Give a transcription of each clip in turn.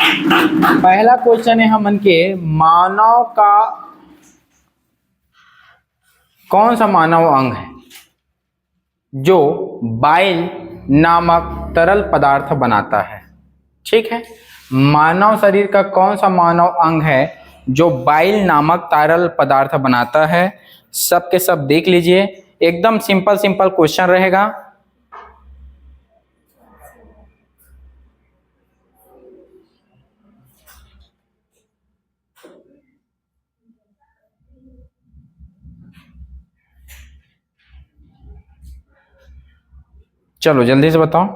पहला क्वेश्चन है हमन के मानव का कौन सा मानव अंग है जो बाइल नामक तरल पदार्थ बनाता है। ठीक है, मानव शरीर का कौन सा मानव अंग है जो बाइल नामक तरल पदार्थ बनाता है। सब के सब देख लीजिए, एकदम सिंपल सिंपल क्वेश्चन रहेगा। चलो जल्दी से बताओ।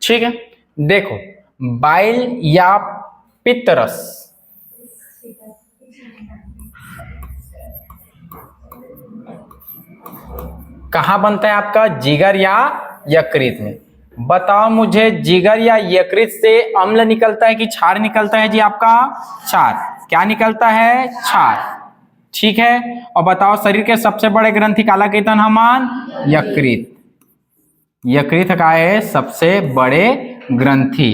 ठीक है, देखो बाइल या पित्तरस कहाँ बनता है आपका, जिगर या यकृत में। बताओ मुझे, जिगर या यकृत से अम्ल निकलता है कि क्षार निकलता है जी आपका, क्षार। क्या निकलता है, क्षार। ठीक है, और बताओ शरीर के सबसे बड़े ग्रंथि काला कहतन हमान, यकृत। यकृत का है सबसे बड़े ग्रंथि।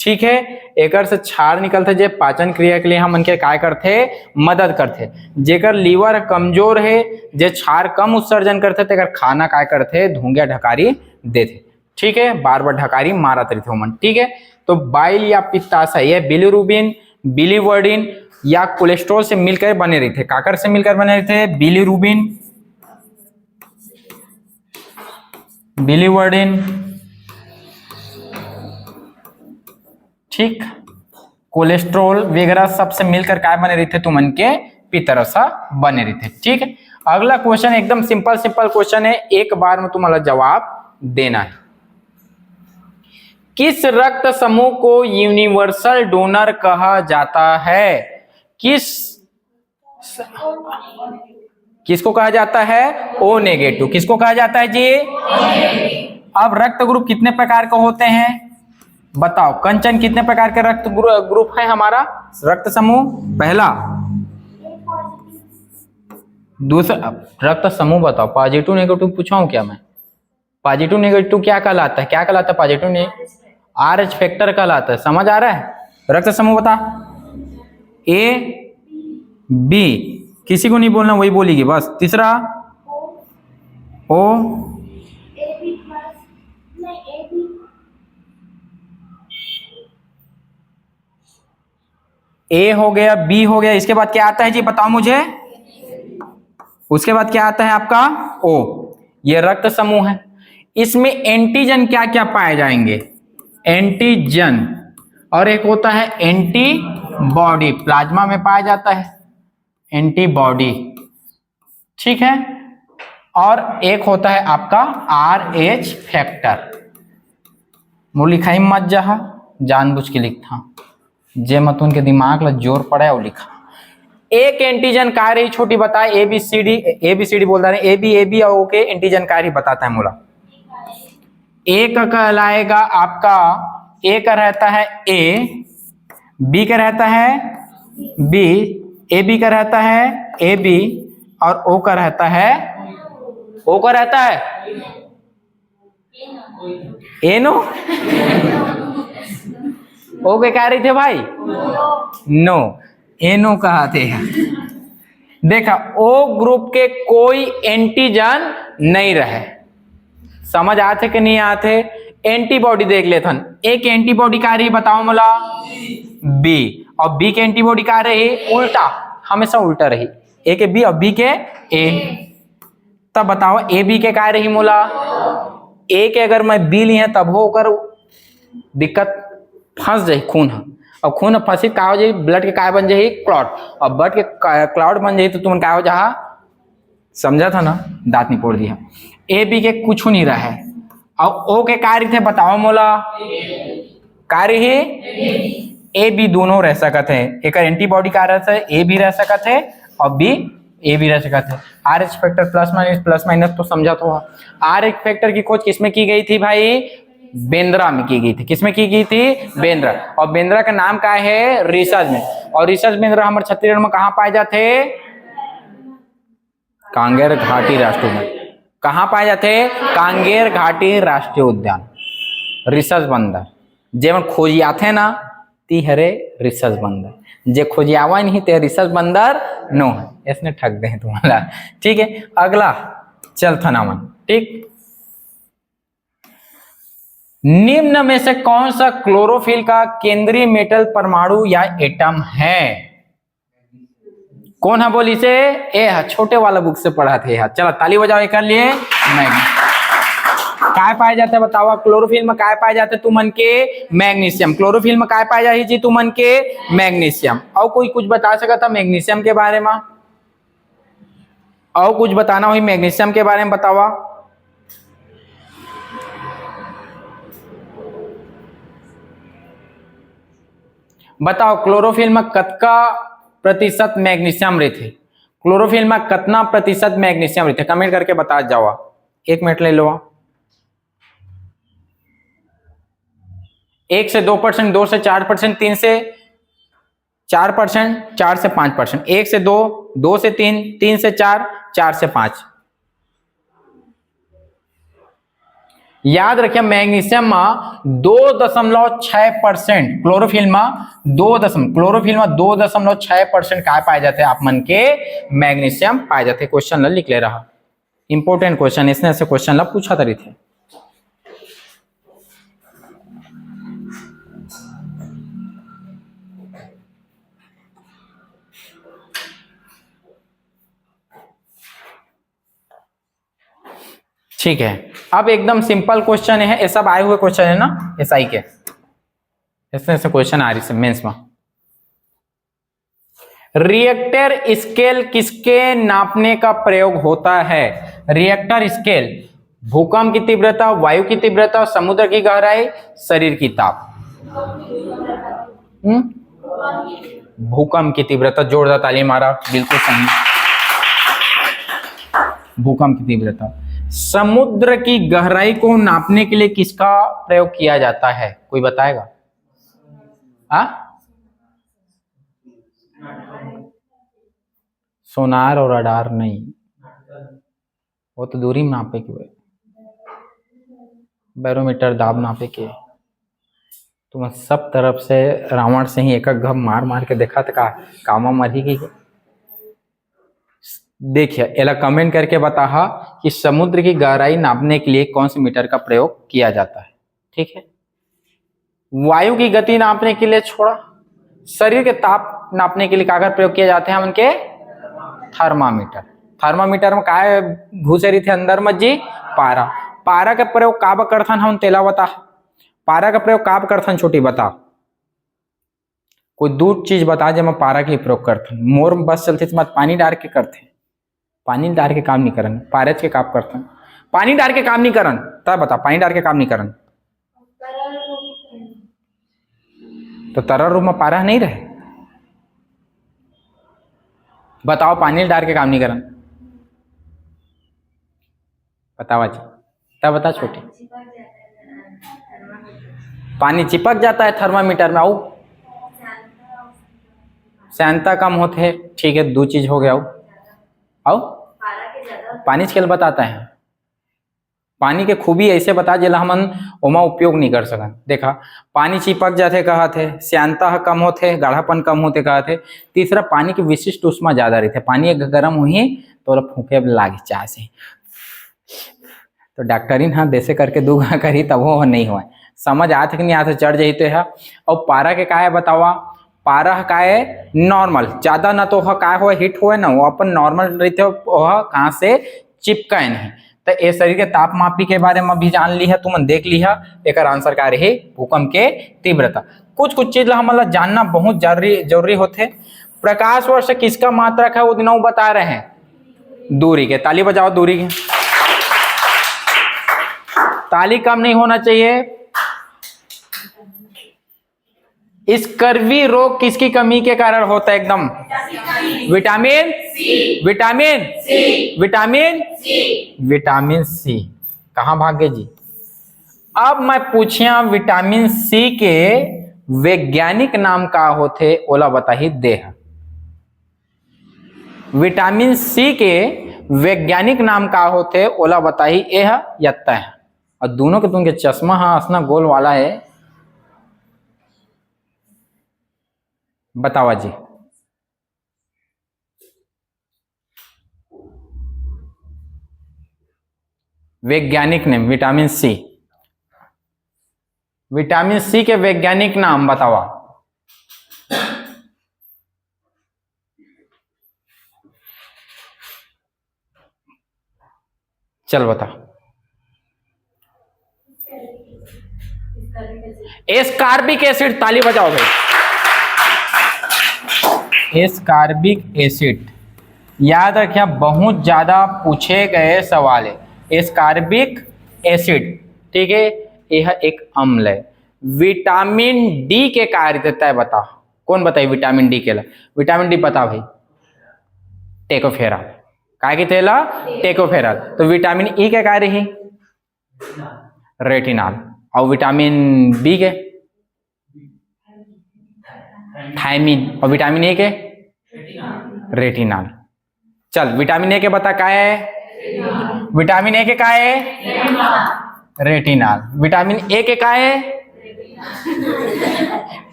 ठीक है, एक से क्षार निकलते जे पाचन क्रिया के लिए हम इनके काय करते, मदद करते। जेकर लीवर कमजोर है, जे क्षार कम उत्सर्जन करते तेकर खाना काय करते, धूंगिया ढकारी देते। ठीक है, बार बार ढकारी मारत रहते हो मन। ठीक है, तो बाइल या पित्ताशय यह बिलीरुबिन, बिलीवर्डिन या कोलेस्ट्रॉल से मिलकर बने रहते। काकर से मिलकर बने रहते, बिलीरुबिन, बिलीवर्डिन, ठीक, कोलेस्ट्रॉल वगैरह सबसे मिलकर काय बने रहते, तुमन के पित्तरसा बने रहते। ठीक है, अगला क्वेश्चन एकदम सिंपल सिंपल क्वेश्चन है, एक बार में तुम्हारा जवाब देना है। किस रक्त समूह को यूनिवर्सल डोनर कहा जाता है। किसको कहा जाता है, ओ नेगेटिव। किसको कहा जाता है जी, अब रक्त ग्रुप कितने प्रकार के होते हैं बताओ। कंचन कितने प्रकार के रक्त ग्रुप है हमारा, रक्त समूह। पहला, दूसरा रक्त समूह बताओ। पॉजिटिव नेगेटिव पूछाऊं क्या मैं, पॉजिटिव नेगेटिव क्या कहलाता है, क्या कहलाता है पॉजिटिव ने, RH फैक्टर कहलाता है। समझ आ रहा है। रक्त समूह बता, A B, किसी को नहीं बोलना, वही बोलेगी बस। तीसरा O, A हो गया, B हो गया, इसके बाद क्या आता है जी बताओ मुझे। उसके बाद क्या आता है आपका O। ये रक्त समूह है। इसमें एंटीजन क्या क्या पाए जाएंगे, एंटीजन, और एक होता है एंटीबॉडी, प्लाज्मा में पाया जाता है एंटीबॉडी। ठीक है, और एक होता है आपका RH फैक्टर। वो लिखाई मत जहा, जानबूझ के लिखता जे मत उनके दिमाग ला जोर पड़े और लिखा। एक एंटीजन का रही छोटी बताए, ABCD बोल रहे हैं, AB और ओके एंटीजन का रही बताता है मोला। एक कहलाएगा आपका, ए का रहता है A, B का रहता है B, AB का रहता है AB, और O का रहता है, O का रहता है एनो। ओ के कह रहे थे भाई, नो, एनो कहते हैं। देखा, O ग्रुप के कोई एंटीजन नहीं रहे। समझ आते कि नहीं आते। एंटीबॉडी देख लेथन, एक एंटीबॉडी का रही बताओ मला B, और B के एंटीबॉडी का रही उल्टा, हमेशा उल्टा रही, A के B और B के A। तब बताओ AB के का रही मोला, A के अगर मैं B ली है तब होकर दिक्कत, फंस जाए खून, और खून फंसी का हो जाए, ब्लड के काय बन जाए क्लॉट, और ब्लड के क्लॉट बन जाए तो तुम का हो जा, समझा था ना, दांत निपोड़ दिया। AB के कुछ नहीं रहा है, और O के कार्य थे बताओ मोला, कार्य ही AB दोनों रह सकते हैं। एक एंटीबॉडी का रह सकता है, A भी रह सकते है और B A भी रह सकते है। RH फैक्टर प्लस माइनस तो समझा तो। RH फैक्टर की खोज किसमें की गई थी भाई, बेंद्रा में की गई थी। किसमें की गई थी, बेंद्रा। और बेंद्रा का नाम क्या है, रिसर्च में। और रिसर्च बेंद्रा हमारे छत्तीसगढ़ में कहाँ पाए जाते, कांगेर घाटी राष्ट्रीय उद्यान कहाँ पाए जाते हैं? कांगेर घाटी राष्ट्रीय उद्यान। रिसर्च बंदर जेमन खोजिया थे ना ती हरे रिसर्च बंदर, जे खोजियावा नहीं ते रिसर्च बंदर नो है, इसने ठग दे तुम्हारा। ठीक है, अगला चल थनावन। ठीक, निम्न में से कौन सा क्लोरोफिल का केंद्रीय मेटल परमाणु या एटम है? कौन है बोल इसे? ए छोटे वाला बुक से पढ़ा थे। चलो ताली बजाओ एक लिए। काय पाए जाते बताओ? क्लोरोफिल में काय पाए जाते तुमन के? मैग्नीशियम। क्लोरोफिल में काय पाए जाती जी तुमन के? मैग्नीशियम। और कोई कुछ बता सका था मैग्नीशियम के बारे में? और कुछ बताना हुई मैग्नीशियम के बारे में बतावा। बताओ क्लोरोफिल में कतका प्रतिशत मैग्नीशियम रहते? क्लोरोफिल में कितना प्रतिशत मैग्नीशियम रहते? कमेंट करके बता जाओ। 1 मिनट ले लो। 1 से 2%, 2 से 4%, 3 से 4%, 4 से 5%, 1 से 2, 2 से 3, 3 से 4, 4 से 5। याद रखिए मैग्नीशियम में 2.6%, क्लोरोफिल में 2.6% क्या पाए जाते हैं? आप मन के मैग्नीशियम पाए जाते। क्वेश्चन ला लिख ले रहा, इंपोर्टेंट क्वेश्चन, इसने ऐसे क्वेश्चन ला पूछा तरी थे। ठीक है, अब एकदम सिंपल क्वेश्चन है, ये सब आए हुए क्वेश्चन है ना एसआई के, इसमें से क्वेश्चन आ रही है मेंस में। रिएक्टर स्केल किसके नापने का प्रयोग होता है? रिएक्टर स्केल भूकंप की तीव्रता, वायु की तीव्रता, समुद्र की गहराई, शरीर की ताप। भूकंप की तीव्रता। जोरदार ताली मारा, बिल्कुल सही। भूकंप की तीव्रता। समुद्र की गहराई को नापने के लिए किसका प्रयोग किया जाता है? कोई बताएगा? सोनार और रडार नहीं, वो तो दूरी में नापे के, बैरोमीटर दाब नापे के। तुम सब तरफ से रावण से ही एक घम मार मार के देखा था कामा मरी गई। देखिए एला कमेंट करके बता कि समुद्र की गहराई नापने के लिए कौन से मीटर का प्रयोग किया जाता है। ठीक है, वायु की गति नापने के लिए छोड़ा, शरीर के ताप नापने के लिए कागज प्रयोग किए जाते हैं उनके? थर्मामीटर। थर्मामीटर में काय घुसे रही थे अंदर में जी? पारा। पारा का प्रयोग काब करथन हम तेला बता। पारा का प्रयोग काब करथन छोटी बता। कोई दूर चीज बता जब मैं पारा के प्रयोग करथन। मोर बस चलते मत पानी डाल के करते, पानी डाल के काम नहीं करन, पारज के काम करथन। पानी डाल के काम नहीं करन, तब बता पानी डाल के काम नहीं करन तो तरल रूप में पारा नहीं रहे। बताओ पानी डाल के काम नहीं करन, बताओ जी, तब बता छोटी। पानी चिपक जाता है थर्मामीटर में, आओ श्यानता कम होते है। ठीक है, दो चीज हो गया। आओ पानी स्केल बताता है। पानी के खूबी ऐसे बता जेला हमन ओमा उपयोग नहीं कर सकन। देखा पानी चिपक जाते कहा थे, श्यानता कम होते, गाढ़ापन कम होते कहा थे। तीसरा पानी की विशिष्ट उष्मा ज्यादा रहती है। पानी अगर गर्म हुई तो फूके लागे चाह से, तो डॉक्टरी हाँ देसे करके दूंगा करी तब वो नहीं हुआ। समझ आते कि नहीं आते चढ़ जाते तो है। और पारा के का है बतावा? पारा का है नॉर्मल, ज्यादा ना तो का हो हिट हो ना, वो अपन नॉर्मल रहते हो, कहाँ से चिपका नहीं। तो ये शरीर के तापमापी के बारे में भी जान ली है, तुम देख ली है। एक आंसर का रही भूकंप के तीव्रता। कुछ कुछ चीज हमारा जानना बहुत जरूरी होते। प्रकाश वर्ष किसका मात्रक है वो दिन बता रहे हैं? दूरी के। ताली बजाओ दूरी के। ताली कम नहीं होना चाहिए। स्कर्वी रोग किसकी कमी के कारण होता है? एकदम vitamin C. Vitamin C. Vitamin C. Vitamin C कहां भागे जी? अब मैं पूछिया विटामिन सी के वैज्ञानिक नाम का होते? ओला बता ही दे। विटामिन सी के वैज्ञानिक नाम का होते ओला बताई ए है या त है। और दोनों के तुमके चश्मा हाँ असना गोल वाला है, बतावा जी। वैज्ञानिक name vitamin C, vitamin C के वैज्ञानिक नाम बतावा। चल बता। एस्कार्बिक एसिड, ताली बजाओ भाई। एस्कार्बिक एसिड याद रखिए, बहुत ज्यादा पूछे गए सवाल है। एस्कार्बिक एसिड, ठीक है, यह एक अम्ल है। विटामिन डी के कार्य देता है, बता कौन बताइए विटामिन डी के लिए। विटामिन डी बता भाई, टेकोफेरा, काय की थेला टेकोफेरल। तो विटामिन ई के कार्य ही रेटिनॉल, और विटामिन बी के थायमिन, और विटामिन ए के रेटिनॉल। चल विटामिन ए के बता का है, विटामिन ए के का है रेटिनॉल, विटामिन ए के का है,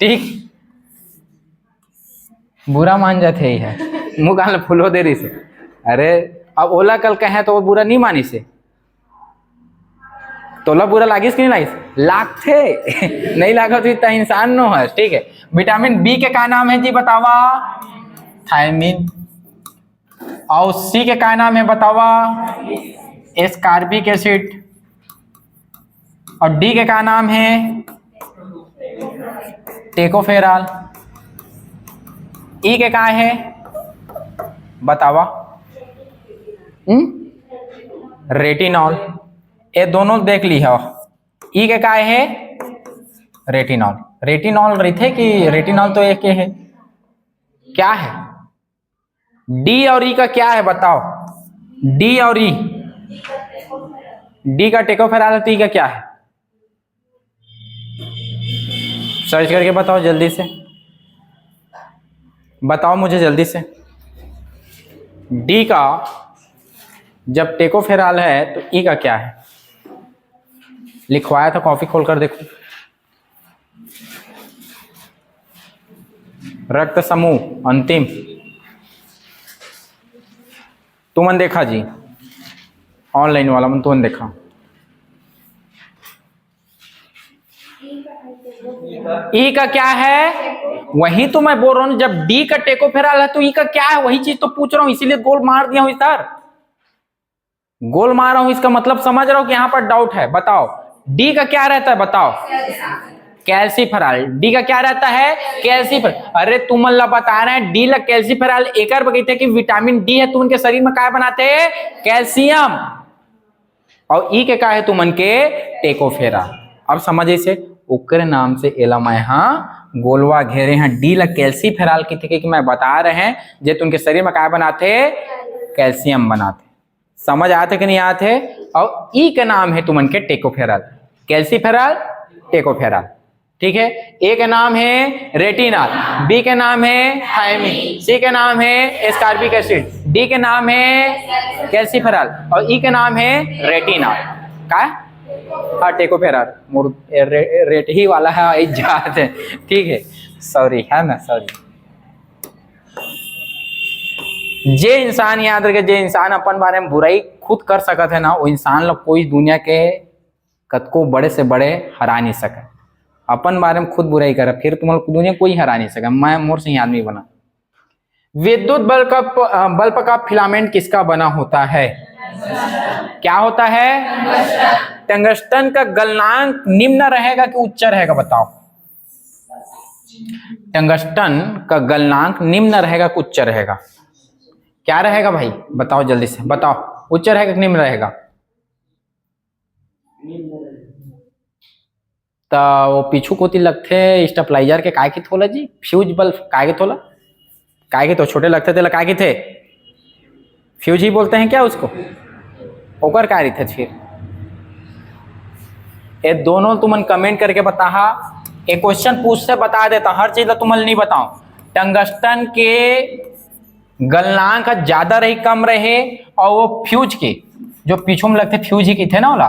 ठीक। बुरा मान जाते ही है, मुंह गाल फुलो दे रही से। अरे अब ओला कल कहे तो वो बुरा नहीं मानी से, तोला बुरा लागिस कि नहीं लागिस, लागथे नहीं लागा तो इतना इंसान नो है, ठीक है। विटामिन बी के का नाम है जी बतावा, थायमिन। और सी के का नाम है बतावा, एस्कार्बिक एसिड। और डी के का नाम है टेकोफेरॉल। ई के का है बतावा, रेटिनॉल। ये दोनों देख ली है। ई के का है रेटिनॉल, रेटिनॉल रहते कि रेटिनॉल तो एक है, क्या है डी और ई का क्या है बताओ, डी और ई, डी का टेकोफेरॉल है, ई का क्या है, सर्च करके बताओ जल्दी से, बताओ मुझे जल्दी से। डी का जब टेकोफेरॉल है तो ई का क्या है, लिखवाया था कॉपी खोलकर देखो। रक्त समूह अंतिम, तुमन देखा जी, ऑनलाइन वाला मन तुमन देखा। ई का क्या है, वही तो मैं बोल रहा हूं, जब डी का टेकोफेरॉल है तो ई का क्या है, वही चीज तो पूछ रहा हूं, इसीलिए गोल मार दिया हूं इधर, गोल मार रहा हूं, इसका मतलब समझ रहा हूं कि यहां पर डाउट है। बताओ डी का क्या रहता है बताओ, कैल्सीफेरॉल। डी का क्या रहता है, कैल्सीफेरॉल। अरे तुम अल्लाह बता रहे हैं डी ला कैल्सीफेरॉल, एक कहते कि विटामिन डी है तुम उनके शरीर में क्या बनाते हैं, कैल्शियम। और ई के का है तुम के टेकोफेरॉल। अब समझ से ओकर नाम से एला मैं हाँ गोलवा घेरे हैं, डी ला कैल्सीफेरॉल की थे कि मैं बता रहे हैं जे तुमके शरीर में क्या बनाते, कैल्शियम बनाते। समझ आते कि नहीं आते। और ई का नाम है तुमन के टेकोफेरॉल, कैल्सीफेरॉल टेकोफेरॉल, ठीक है। ए का नाम है रेटिनॉल, बी के नाम है थायमिन, सी के नाम है एस्कार्बिक एसिड, डी के नाम है कैल्सीफेरॉल, और ई के नाम है रेटिनॉल। का हाँ टेकोफेरॉल, रेट ही वाला है जात है, ठीक है, सॉरी है ना, सॉरी। जे इंसान याद रखे, जे इंसान अपन बारे में बुराई खुद कर सकत है ना, वो इंसान लोग कोई दुनिया के कतको बड़े से बड़े हरा नहीं सके। अपन बारे में खुद बुराई करे फिर तुम दुनिया कोई हरा नहीं सके। मैं मोर से ही आदमी बना। विद्युत बल्ब का फिलामेंट किसका बना होता है, क्या होता है, टंगस्टन का गलनांक निम्न रहेगा कि उच्च रहेगा बताओ, टंगस्टन का गलनांक निम्न रहेगा कि उच्च रहेगा, क्या रहेगा भाई बताओ जल्दी से बताओ, उच्च रहेगा कि निम्न रहेगा। तो वो पीछू कोती लगते स्टेबलाइजर के काय की थोला जी, फ्यूज बल्ब काय के थोला, काय के तो छोटे लगते थे, काय के थे फ्यूज ही बोलते हैं क्या उसको, ओकर कार्य थे। फिर ये दोनों तुमन कमेंट करके बता, एक क्वेश्चन पूछ से बता देता, हर चीज तुम नहीं बताओ। टंगस्टन के गलनांक ज्यादा रही कम रहे और वो फ्यूज के जो पीछू में लगते फ्यूज ही की थे ना वाला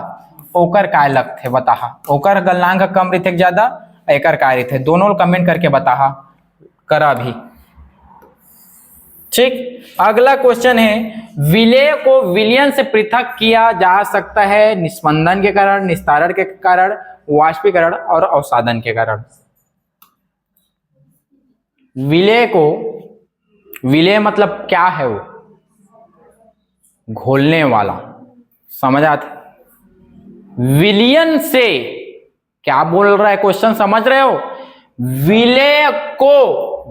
ओकर काय लगते बता ओकर गलनांक कम रही थे ज्यादा एकर काय रही थे दोनों कमेंट करके बता करा भी। ठीक, अगला क्वेश्चन है विलेय को विलयन से पृथक किया जा सकता है निस्पंदन के कारण, निस्तारण के कारण, वाष्पीकरण और अवसादन के कारण। विलेय को, विलेय मतलब क्या है? वो घोलने वाला, समझ आते? विलयन से क्या बोल रहा है क्वेश्चन, समझ रहे हो? विलेय को,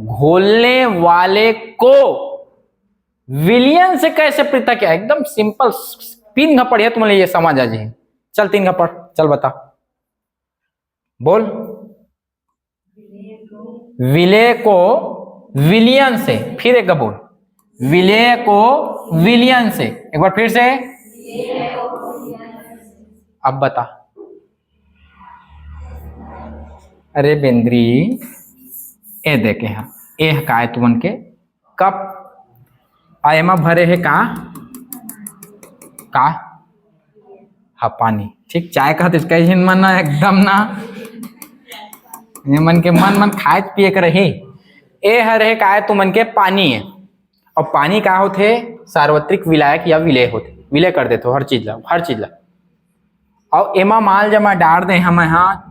घोलने वाले को विलयन से कैसे पृथक किया? एकदम सिंपल, 3 घपड़ है तुम्हें ये समझ आ जाए। चल 3 घपड़, चल बता, बोल। विलेय को विलयन से, फिर एक बोल, विलेय को विलयन से, एक बार फिर से। अब बता। अरे बेंद्री, ए देखे हाँ, ए का है तुमन के कप आयमा भरे है का हाँ पानी। ठीक, चाय का इसका ही मन ना एकदम ना मन के मन खाए पिए कर रही। ए हरे का है तुमन के पानी है और पानी का होते सार्वत्रिक विलायक या विलेय होते, विलय कर देते हो हर चीज ला और एमा माल जमा डाल दे हम यहाँ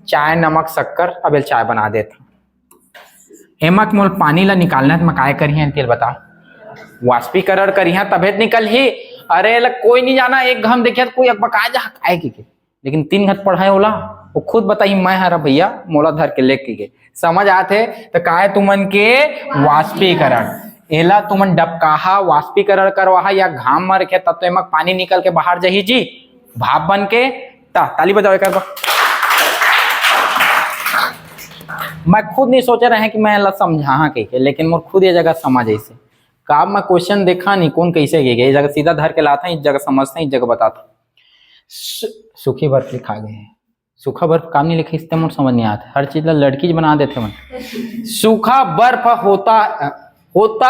चाय नमक शक्कर अब चाय बना देते। एमा मोल पानी ला निकालना है तो मैं काय करिए तेल बता, वाष्पीकरण करिए तबे निकल ही। अरे लग कोई नहीं जाना, एक घम देखिए कोई बका जा खाए के लेकिन 3 घट पढ़ाए ओला वो खुद बताई मैं हरा भैया मोला धर के लेके के समझ आते तो काय तुमन के वाष्पीकरण एला तुमन डबकाहा वाष्पीकरण करवाहा या घाम मर के तब तो एमा पानी निकल के बाहर जाही जी भाप बन के। ताली बजाओ एक बार। मैं खुद नहीं सोच रहे हैं कि मैं समझा के लेकिन मोर खुद ये जगह समझ ऐसे का मैं क्वेश्चन देखा नहीं कौन कैसे गए, इस जगह सीधा धर के लाता है, इस जगह समझते हैं, इस जगह बताता। सूखी बर्फ लिखा गए हैं, सूखा बर्फ काम नहीं लिखे इससे मुझे समझ नहीं आता, हर चीज लड़की बना देते मन। सूखा बर्फ होता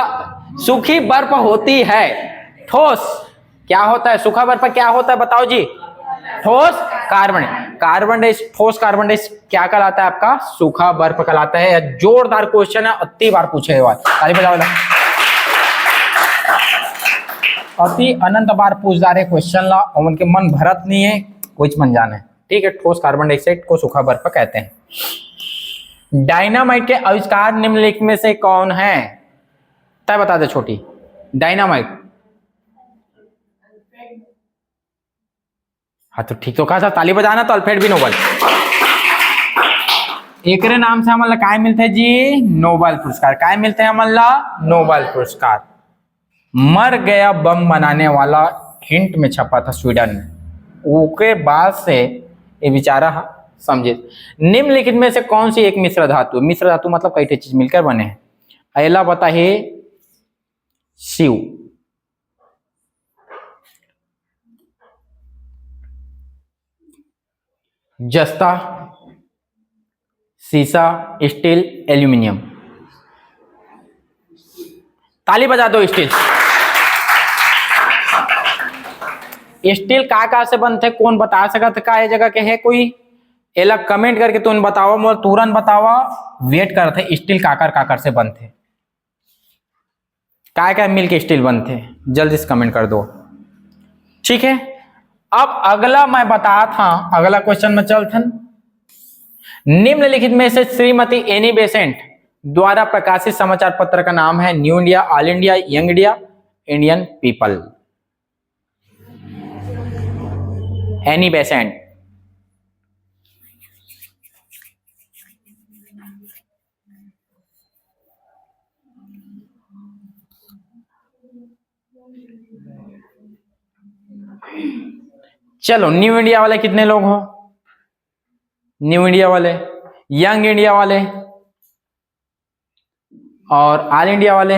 सूखी बर्फ होती है ठोस। क्या होता है सूखा बर्फ? क्या होता है बताओ जी? ठोस कार्बन डाइऑक्साइड, ठोस कार्बन डाइऑक्साइड क्या कहलाता है आपका? सूखा बर्फ कहलाता है। जोरदार क्वेश्चन है, अति बार पूछे हुआ, ताली बजाओ। अति अनंत बार पूछ जा रहे क्वेश्चन ला और उनके मन भरत नहीं है, कुछ मन जाने। ठीक है, ठोस कार्बन डाइऑक्साइड को सूखा बर्फ कहते हैं। डायनामाइट के आविष्कार निम्नलिखित में से कौन है? तय बता दे छोटी। डायनामाइट, हाँ तो ठीक तो कहा था, ताली बजाना। तो अल्फ्रेड बी नोबल, एकरे नाम से हमला काय मिलते है जी? नोबल पुरस्कार। काय मिलते हैं हमला? नोबल पुरस्कार। मर गया बम बनाने वाला हिंट में छपा था स्वीडन में, उसके बाद से ये बेचारा समझे। निम्नलिखित में से कौन सी एक मिश्र धातु? मिश्र धातु मतलब कई चीज मिलकर बने हैं। अयला बताइए। शिव, जस्ता, सीसा, स्टील, एल्यूमिनियम। ताली बजा दो। स्टील का से बनते कौन बता सकत का ये जगह के है कोई? एला कमेंट करके तुम बताओ, मोर तुरंत बतावा, वेट करते। स्टील काकर से बनते, क्या मिल के स्टील बनते, जल्दी से कमेंट कर दो। ठीक है, अब अगला मैं बता था, अगला क्वेश्चन में चलते। निम्नलिखित में से श्रीमती एनी बेसेंट द्वारा प्रकाशित समाचार पत्र का नाम है? New India, all India, young India, Indian people. Annie Besant. चलो, न्यू इंडिया वाले कितने लोग हो? न्यू इंडिया वाले, यंग इंडिया वाले और ऑल इंडिया वाले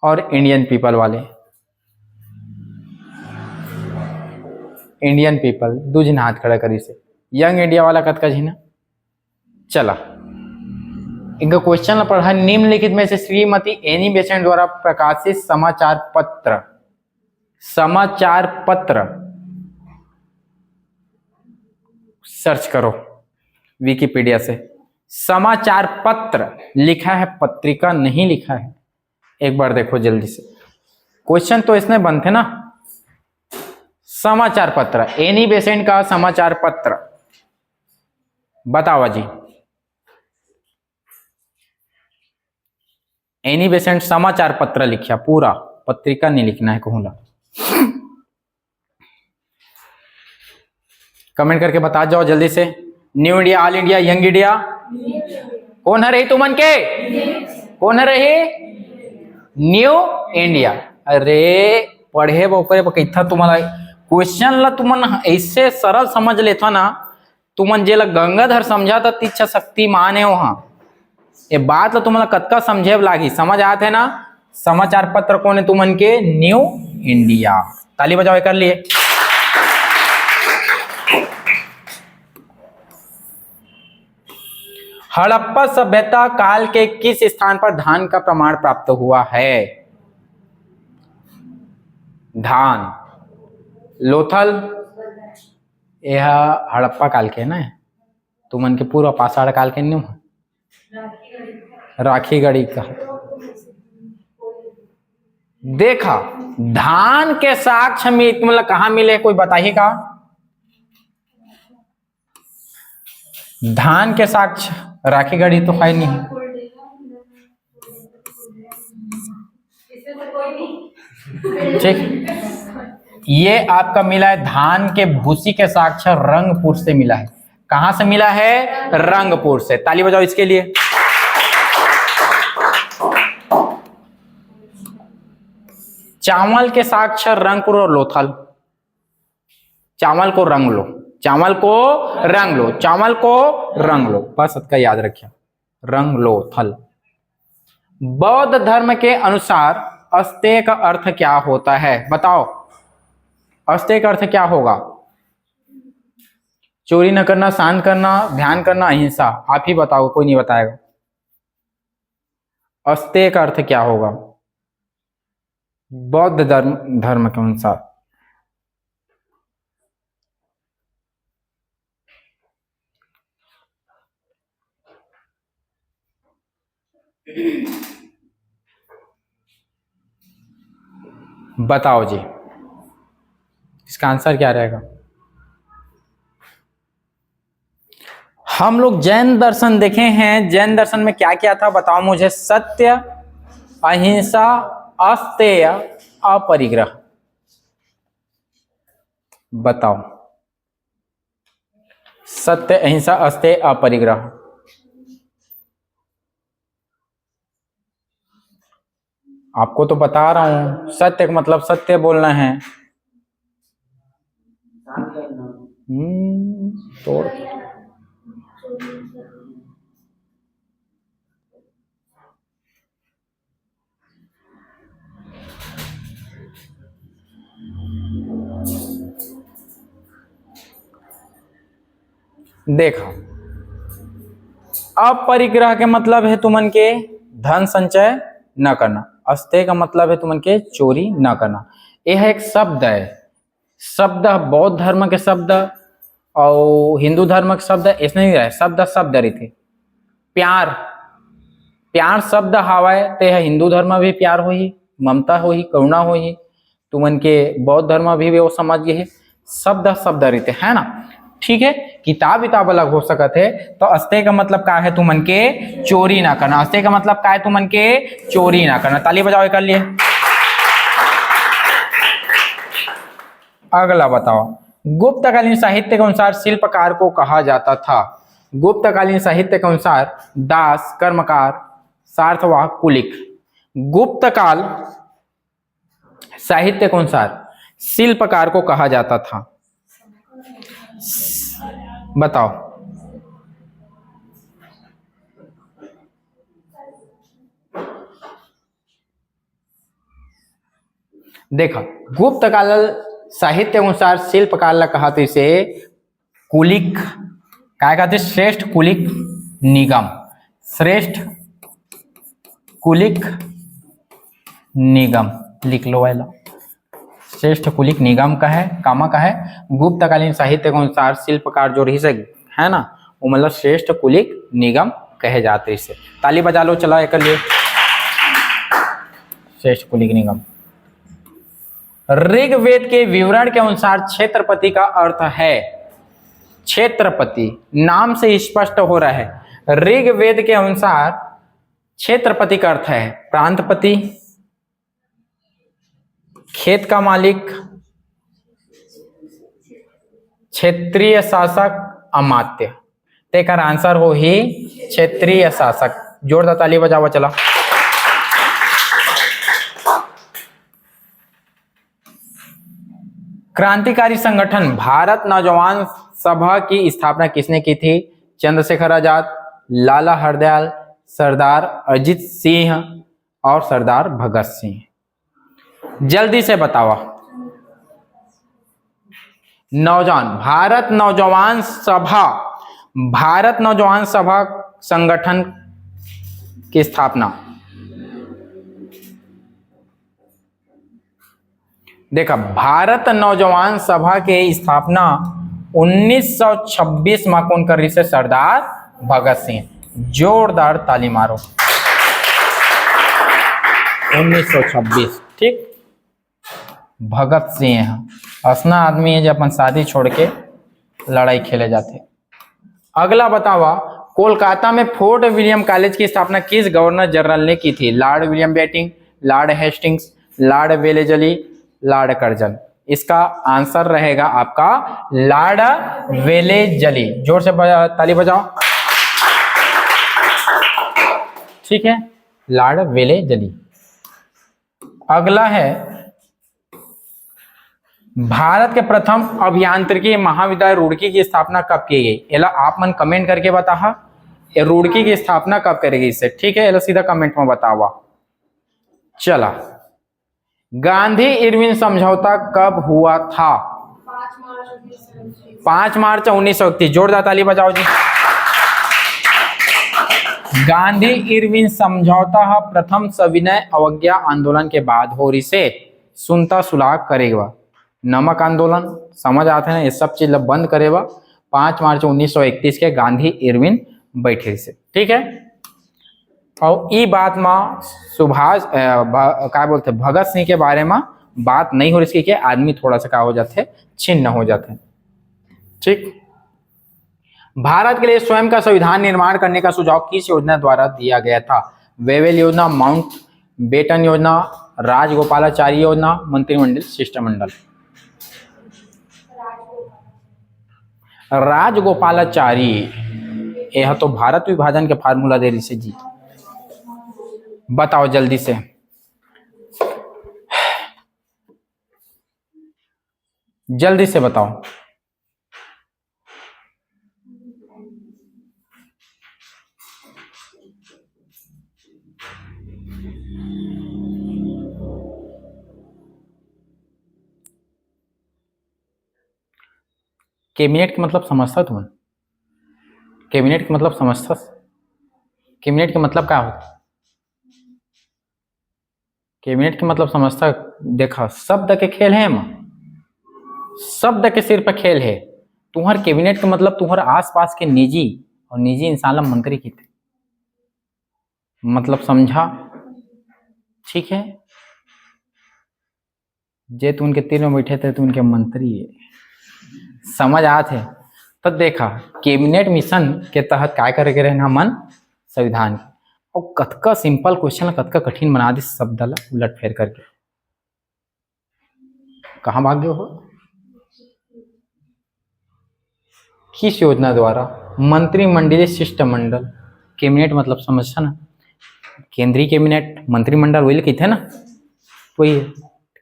और इंडियन पीपल वाले। इंडियन पीपल दो जिन हाथ खड़ा करी से। यंग इंडिया वाला कत का झीना चला। इनका क्वेश्चन पढ़ा, निम्नलिखित में से श्रीमती एनी बेसेंट द्वारा प्रकाशित समाचार पत्र सर्च करो विकिपीडिया से। समाचार पत्र लिखा है, पत्रिका नहीं लिखा है। एक बार देखो जल्दी से, क्वेश्चन तो इसने बनते ना। समाचार पत्र, एनी बेसेंट का समाचार पत्र, बताओ जी। एनी बेसेंट समाचार पत्र लिखा पूरा, पत्रिका नहीं लिखना है कहूँगा। कमेंट करके बता जाओ जल्दी से। New India, all India, young India, कौन है रही तुमन के? कौन है रही? New India. अरे पढ़े बकरे कैथा तुम्हारा क्वेश्चन ला तुमन ऐसे सरल समझ लेता ना, तुमन जेला गंगाधर समझा था इच्छा शक्तिमान है वहां, ये बात ला तुमला कतका समझे लागी, समझ आते ना। समाचार पत्र कौन है तुमन के? New India. ताली बजाओ कर लिए। हड़प्पा सभ्यता काल के किस स्थान पर धान का प्रमाण प्राप्त हुआ है? धान, लोथल, यह हड़प्पा काल के ना, तुमन के पूर्व पाषाण काल के न्यू राखी गढ़ी का। देखा, धान के साक्ष्य में मतलब कहां मिले, कोई बताइए का? धान के साक्ष्य राखी गढ़ी तो है नहीं। ठीक, ये आपका मिला है धान के भूसी के साक्ष्य रंगपुर से मिला है। कहां से मिला है? रंगपुर से। ताली बजाओ इसके लिए। चावल के साक्ष्य रंगपुर और लोथल। चावल को रंग लो, चावल को रंग लो, चावल को रंग लो, बस इसका याद रखिए, रंग लो थल। बौद्ध धर्म के अनुसार अस्तेय का अर्थ क्या होता है? बताओ, अस्तेय का अर्थ क्या होगा? चोरी न करना, शांत करना, ध्यान करना, अहिंसा। आप ही बताओ, कोई नहीं बताएगा। अस्तेय का अर्थ क्या होगा बौद्ध धर्म के अनुसार? बताओ जी, इसका आंसर क्या रहेगा? हम लोग जैन दर्शन देखे हैं, जैन दर्शन में क्या क्या था बताओ मुझे? सत्य, अहिंसा, अस्तेय, अपरिग्रह। बताओ, सत्य, अहिंसा, अस्तेय, अपरिग्रह। आपको तो बता रहा हूं, सत्य का मतलब सत्य बोलना है। तो देखो, अपरिग्रह के मतलब है तुमन के धन संचय न करना। अस्तेय का मतलब है तुमन के चोरी न करना। यह एक शब्द है, शब्द बौद्ध धर्म के शब्द और हिंदू धर्म के शब्द इसने नहीं रहे, शब्द शब्द रही थे। प्यार, प्यार शब्द हवाए तो यह हिंदू धर्म भी प्यार हो ही, ममता हो ही, करुणा हो ही। तुमन के बौद्ध धर्म भी वो समझ गए है, शब्द शब्द रहते है ना। ठीक है, किताब विताब अलग हो सकत है। तो अस्तेय का मतलब क्या है तुमन के? चोरी ना करना। अस्तेय का मतलब क्या है तुमन के? चोरी ना करना। ताली बजाओ कर लिए। अगला बताओ, गुप्तकालीन साहित्य के अनुसार शिल्पकार को कहा जाता था? गुप्तकालीन साहित्य के अनुसार दास, कर्मकार, सार्थवाह, कुलिक। गुप्तकाल साहित्य के अनुसार शिल्पकार को कहा जाता था, बताओ। देखा, गुप्तकाल साहित्य अनुसार शिल्पकार कहा तो इसे कुलिक, क्या कहते? श्रेष्ठ कुलिक निगम। श्रेष्ठ कुलिक निगम लिख लो वाला। श्रेष्ठ कुलिक निगम का है, कामा का है, गुप्तकालीन साहित्य के अनुसार शिल्पकार जो रही से है ना, वो मतलब श्रेष्ठ कुलिक निगम कहे जाते इसे। ताली बजा लो, चला एक लिए। श्रेष्ठ कुलिक निगम। ऋग्वेद के विवरण के अनुसार क्षेत्रपति का अर्थ है, क्षेत्रपति नाम से स्पष्ट हो रहा है, ऋग्वेद के अनुसार क्षेत्रपति का अर्थ है प्रांतपति, खेत का मालिक, क्षेत्रीय शासक, अमात्य। तेकर आंसर हो ही क्षेत्रीय शासक। जोरदार ताली बजावा चला। क्रांतिकारी संगठन भारत नौजवान सभा की स्थापना किसने की थी? चंद्रशेखर आजाद, लाला हरदयाल, सरदार अजित सिंह और सरदार भगत सिंह। जल्दी से बताओ। नौजवान भारत नौजवान सभा संगठन की स्थापना, देखा, भारत नौजवान सभा के स्थापना 1926 में कौन कर रही से? सरदार भगत सिंह। जोरदार ताली मारो। 1926, ठीक। भगत सिंह असना आदमी है जो अपन शादी छोड़ के लड़ाई खेले जाते। अगला बतावा, कोलकाता में फोर्ट विलियम कॉलेज की स्थापना किस गवर्नर जनरल ने की थी? Lord William Bentinck, Lord Hastings, Lord Wellesley, Lord Curzon. इसका आंसर रहेगा आपका लॉर्ड वेलेजली। जोर से ताली बजाओ, ठीक है, लॉर्ड वेलेजली। अगला है, भारत के प्रथम अभियांत्रिकी महाविद्यालय रुड़की की स्थापना कब की गई? एला आप मन कमेंट करके बताहा, ये रुड़की की स्थापना कब करेगी इससे, ठीक है, एला सीधा कमेंट में बतावा। चला, गांधी इरविन समझौता कब हुआ था? 5 मार्च 1931। जोरदार ताली बजाओ जी। गांधी इरविन समझौता प्रथम सविनय अवज्ञा आंदोलन के बाद हो रही से सुनता सुलह करेगा। नमक आंदोलन समझ आते हैं, ये सब चीज बंद करेगा 5 मार्च 1931 के गांधी इरविन बैठे से, ठीक है। और ई बात में सुभाष क्या बोलते भगत सिंह के बारे में बात नहीं हो रही, आदमी थोड़ा सा क्या हो जाते, छिन्न हो जाते, ठीक। भारत के लिए स्वयं का संविधान निर्माण करने का सुझाव किस योजना द्वारा दिया गया था? वेवेल योजना, माउंट बेटन योजना, राजगोपालाचारी योजना, मंत्रिमंडल शिष्टमंडल। राजगोपालाचारी, यह तो भारत विभाजन के फार्मूला दे रही से जी। बताओ जल्दी से। जल्दी से बताओ। कैबिनेट का मतलब समझता तुम? कैबिनेट का मतलब समझता? कैबिनेट का मतलब क्या होता? कैबिनेट का मतलब समझता? देखा, शब्द के खेल है मां, शब्द के सिर पर खेल है। तुम्हार कैबिनेट का मतलब तुम्हारे आसपास के निजी और निजी इंसान मंत्री की थे, मतलब समझा, ठीक है। जे तू उनके तीर में बैठे थे तो उनके मंत्री है, समझ आते। तो देखा, कैबिनेट मिशन के तहत क्या करेंगे रहना मन? संविधान। और कतका सिंपल क्वेश्चन कतका कठिन बना दी शब्द उलट फेर करके। कहाँ भाग गए हो? किस योजना द्वारा? मंत्रिमंडलीय शिष्टमंडल। कैबिनेट मतलब समझा ना, केंद्रीय कैबिनेट, मंत्रिमंडल वही कहते हैं ना, वही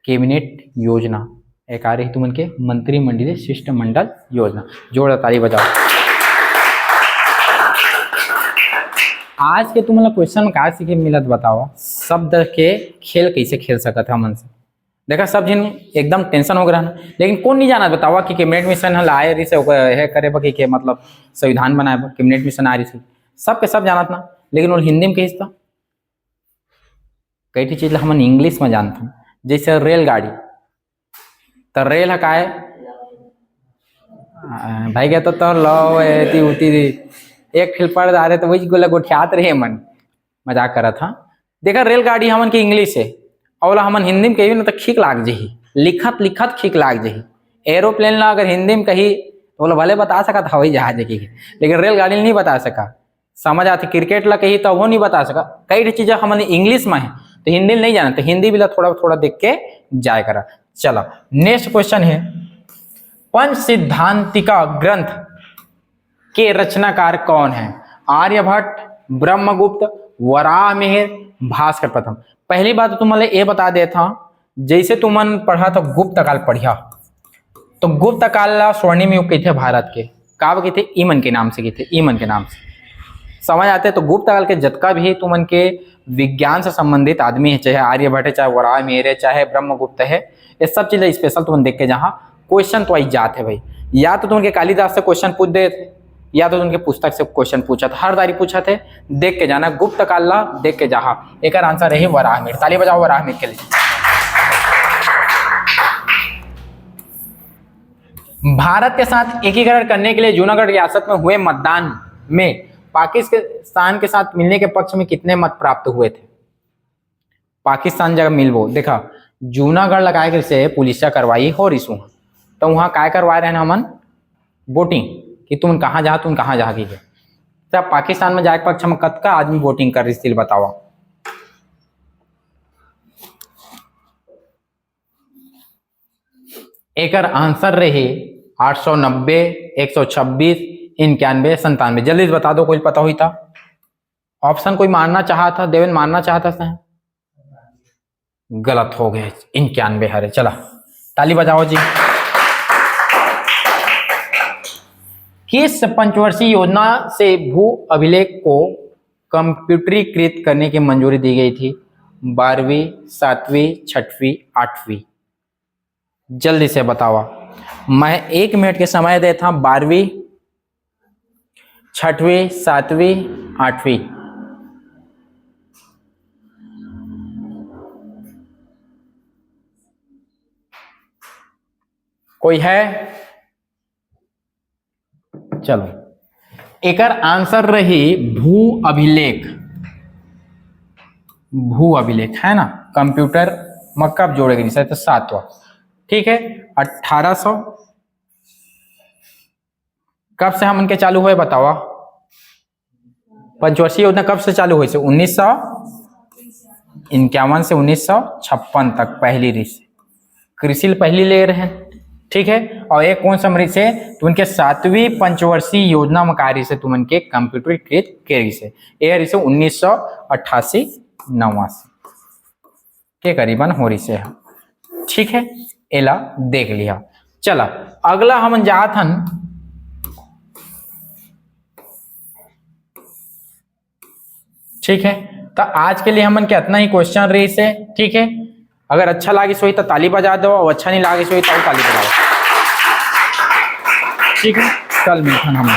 कैबिनेट योजना एक आ रही तुमन के मंत्रिमंडलीय शिष्टमंडल योजना। जोड़ ताली बजाओ। आज के तुमला क्वेश्चन का सीखे मिलत बताओ, शब्द के खेल कैसे खेल सकत है मन से। देखा, सब जिन एकदम टेंशन हो गया, लेकिन कौन नहीं जाना बतावा कि कैबिनेट मिशन हल आए रही से है करे बा कि मतलब संविधान बनाए कैबिनेट मिशन आ रही थी, सब के सब जानत ना। लेकिन वो हिंदी में कहिस था कई ठी चीज हम इंग्लिश में जानते हैं। जैसे रेलगाड़ी, तो रेल है काय भाई कहता तो लो एती उती एक फिल पड़ जा रहे तो वही गोला गोठियात रहे मन मजाक करा था। देखा रेलगाड़ी हमन के इंग्लिश है और हमन हिंदी में कही ना तो खीक लाग जही, लिखत लिखत खीक लाग जही। एरोप्लेन ला अगर हिंदी में कही तो बोला भले बता सका था हवाई जहाज की, लेकिन रेलगाड़ी नहीं बता सका। समझ आती क्रिकेट ला कही तो वो नहीं बता सका। कई चीजें हमन इंग्लिश में है तो हिंदी नहीं जाना, तो हिंदी भी थोड़ा थोड़ा देख के जाए करा। चलो नेक्स्ट क्वेश्चन है, पंच सिद्धांतिका ग्रंथ के रचनाकार कौन है? आर्यभट्ट, ब्रह्मगुप्त, वराहमिहिर, भास्कर प्रथम। पहली बात तो तुमने ये बता दिया था, जैसे तुमन पढ़ा तो गुप्त काल पढ़िया, तो गुप्त काल स्वर्णिम युग के थे भारत के, काव के थे ईमन के नाम से के थे, ईमन के नाम से समझ आते। तो गुप्त काल के जतका भी तुमन के विज्ञान से संबंधित आदमी है, चाहे आर्यभट्ट है, चाहे वराहमिहिर है, चाहे ब्रह्मगुप्त है, ये सब चीजें स्पेशल तुम देख के जहाँ क्वेश्चन तो आई जाते भाई, या तो तुमके कालिदास से क्वेश्चन पूछ दे थे या तो उनके पुस्तक से क्वेश्चन पूछा था, हर दारी पूछा थे। देख के जाना गुप्त काल देख के जहा, एक आंसर रही वराहमिहिर। ताली बजाओ वराहमिहिर के लिए। भारत के साथ एकीकरण करने के लिए जूनागढ़ रियासत में हुए मतदान में पाकिस्तान के साथ मिलने के पक्ष में कितने मत प्राप्त हुए थे? पाकिस्तान जगह मिलबो, देखा जूनागढ़ लगाए के से पुलिसिया कार्रवाई हो रही सु, तो वहां काय करवाए रहे हमन वोटिंग कि तुम कहाँ जा कीजिए। तब पाकिस्तान में जाए पक्ष में कतका आदमी वोटिंग कर रही थी बतावा? एकर आंसर रहे 890, 126, 91, 97। जल्दी से बता दो, कोई पता हुई था? ऑप्शन कोई मारना चाहा था, देवेन मारना चाहता था, गलत हो गए, 91 हरे। चला ताली बजाओ जी। किस पंचवर्षीय योजना से भू अभिलेख को कंप्यूटरीकृत करने की मंजूरी दी गई थी? 12वीं, 7वीं, 6वीं, 8वीं? जल्दी से बतावा, मैं 1 मिनट के समय देता हूं। 12वीं, 6वीं, 7वीं, 8वीं? कोई है? चलो एकर आंसर रही भू अभिलेख। भू अभिलेख है ना, कंप्यूटर में कब जोड़ेगी सर? तो 7वां, ठीक है। 1800 कब से हम उनके चालू हुए बतावा? पंचवर्षीय योजना कब से चालू हुई? 1951 से 1956 तक पहली री से कृषि पहली ले रहे हैं, ठीक है। और एक कौन सा मरीज से? तो उनके 7वीं पंचवर्षीय योजना में कार्य से तुम उनके कंप्यूटरीकृत के से 1988 89 के करीबन हो रही से, ठीक है। एला देख लिया। चला अगला हम जात हन, ठीक है। तो आज के लिए हमन के इतना ही क्वेश्चन रही से, ठीक है। अगर अच्छा लागे सोई तो ताली बजा दो, और अच्छा नहीं लागे सोई तो ताली बजाओ, ठीक है। कल मिलते हैं हम।